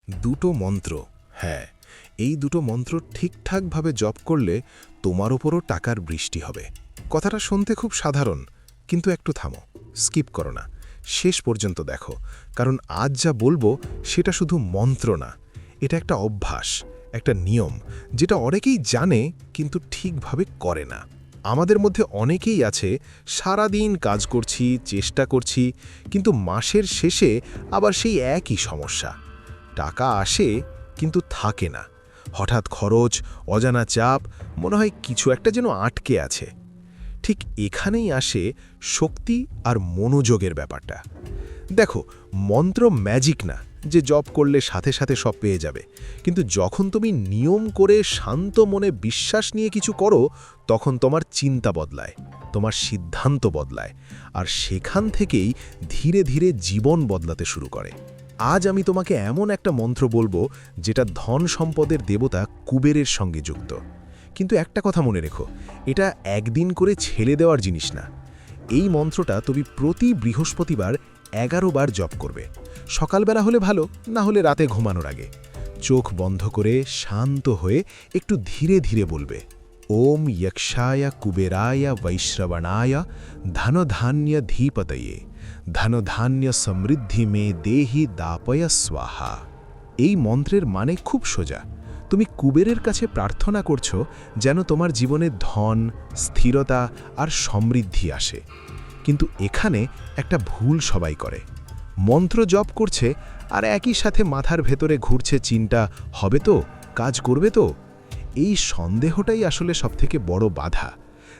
দুটো মন্ত্র, হ্যাঁ, এই দুটো মন্ত্র ঠিকঠাকভাবে জপ করলে তোমার ওপরও টাকার বৃষ্টি হবে। কথাটা শুনতে খুব সাধারণ, কিন্তু একটু থামো, স্কিপ করো না, শেষ পর্যন্ত দেখো, কারণ আজ যা বলবো সেটা শুধু মন্ত্র না, এটা একটা অভ্যাস, একটা নিয়ম, যেটা অনেকেই জানে কিন্তু ঠিকভাবে করে না। আমাদের মধ্যে অনেকেই আছে সারাদিন কাজ করছি, চেষ্টা করছি, কিন্তু মাসের শেষে আবার সেই একই সমস্যা। টাকা আসে কিন্তু থাকে না, হঠাৎ খরচ, অজানা চাপ, মনে হয় কিছু একটা যেন আটকে আছে। ঠিক এখানেই আসে শক্তি আর মনোযোগের ব্যাপারটা। দেখো, মন্ত্র ম্যাজিক না যে জপ করলে সাথে সাথে সব পেয়ে যাবে, কিন্তু যখন তুমি নিয়ম করে শান্ত মনে বিশ্বাস নিয়ে কিছু করো, তখন তোমার চিন্তা বদলায়, তোমার সিদ্ধান্ত বদলায়, আর সেখান থেকেই ধীরে ধীরে জীবন বদলাতে শুরু করে। আজ আমি তোমাকে এমন একটা মন্ত্র বলবো যেটা ধন সম্পদের দেবতা কুবেরের সঙ্গে যুক্ত। কিন্তু একটা কথা মনে রেখো, এটা একদিন করে ছেড়ে দেওয়ার জিনিস না। এই মন্ত্রটা তুমি প্রতি বৃহস্পতিবার 11 বার জপ করবে। সকালবেলা হলে ভালো, না হলে রাতে ঘুমানোর আগে। চোখ বন্ধ করে শান্ত হয়ে একটু ধীরে ধীরে বলবে, ওম যক্ষায় কুবেরায় বৈশ্রবণায় ধনধান্য ধীপতয়ে ধনধান্য সমৃদ্ধি মে দেহি দাপয় স্বাহা। এই মন্ত্রের মানে খুব সোজা। তুমি কুবেরের কাছে প্রার্থনা করছো যেন তোমার জীবনে ধন, স্থিরতা আর সমৃদ্ধি আসে। কিন্তু এখানে একটা ভুল সবাই করে, মন্ত্র জপ করছে আর একই সাথে মাথার ভেতরে ঘুরছে চিন্তা, হবে তো, কাজ করবে তো। এই সন্দেহটাই আসলে সবথেকে বড় বাধা।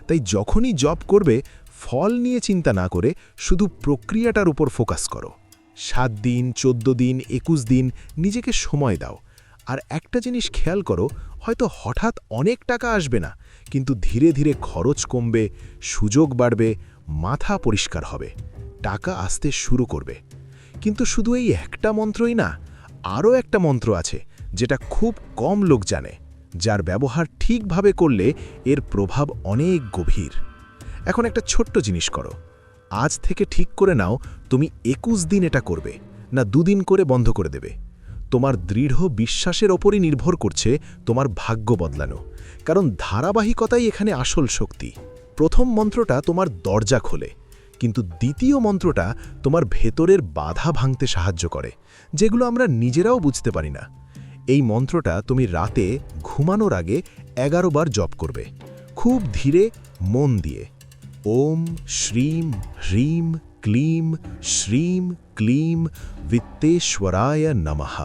তাই যখনই জপ করবে, ফল নিয়ে চিন্তা না করে শুধু প্রক্রিয়াটার উপর ফোকাস করো। 7 দিন, 14 দিন, 21 দিন নিজেকে সময় দাও। আর একটা জিনিস খেয়াল করো, হয়তো হঠাৎ অনেক টাকা আসবে না, কিন্তু ধীরে ধীরে খরচ কমবে, সুযোগ বাড়বে, মাথা পরিষ্কার হবে, টাকা আসতে শুরু করবে। কিন্তু শুধু এই একটা মন্ত্রই না, আরও একটা মন্ত্র আছে যেটা খুব কম লোক জানে, যার ব্যবহার ঠিকভাবে করলে এর প্রভাব অনেক গভীর। এখন একটা ছোট্ট জিনিস করো, আজ থেকে ঠিক করে নাও তুমি 21 দিন এটা করবে, না 2 দিন করে বন্ধ করে দেবে। তোমার দৃঢ় বিশ্বাসের ওপরই নির্ভর করছে তোমার ভাগ্য বদলানো, কারণ ধারাবাহিকতাই এখানে আসল শক্তি। প্রথম মন্ত্রটা তোমার দরজা খোলে, কিন্তু দ্বিতীয় মন্ত্রটা তোমার ভেতরের বাধা ভাঙতে সাহায্য করে, যেগুলো আমরা নিজেরাও বুঝতে পারি না। এই মন্ত্রটা তুমি রাতে ঘুমানোর আগে 11 বার জপ করবে, খুব ধীরে, মন দিয়ে। ওম শ্রীম হ্রিম ক্লিম শ্রীম ক্লিম বিত্তেশ্বরায় নমঃ।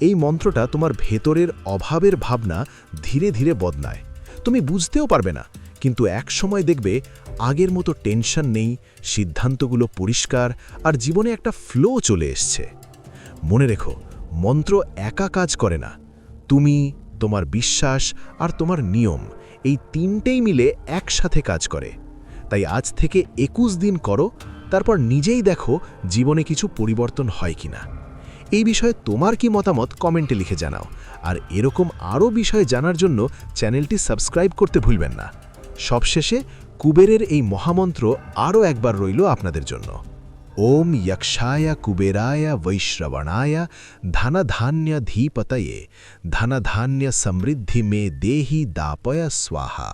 এই মন্ত্রটা তোমার ভেতরের অভাবের ভাবনা ধীরে ধীরে বদলায়। তুমি বুঝতেও পারবে না, কিন্তু এক সময় দেখবে আগের মতো টেনশন নেই, সিদ্ধান্তগুলো পরিষ্কার, আর জীবনে একটা ফ্লো চলে এসছে। মনে রেখো, মন্ত্র একা কাজ করে না, তুমি, তোমার বিশ্বাস আর তোমার নিয়ম, এই তিনটেই মিলে একসাথে কাজ করে। তাই আজ থেকে 21 দিন করো, তারপর নিজেই দেখো জীবনে কিছু পরিবর্তন হয় কিনা। এই বিষয়ে তোমার কি মতামত কমেন্টে লিখে জানাও, আর এরকম আরও বিষয় জানার জন্য চ্যানেলটি সাবস্ক্রাইব করতে ভুলবেন না। সবশেষে কুবেরের এই মহামন্ত্র আরও একবার রইল আপনাদের জন্য। ওম যক্ষায় কুবেরায় বৈশ্রবণায় ধনধান্য ধীপতয়ে ধনধান্য সমৃদ্ধি মে দেহি দাপয় স্বাহা।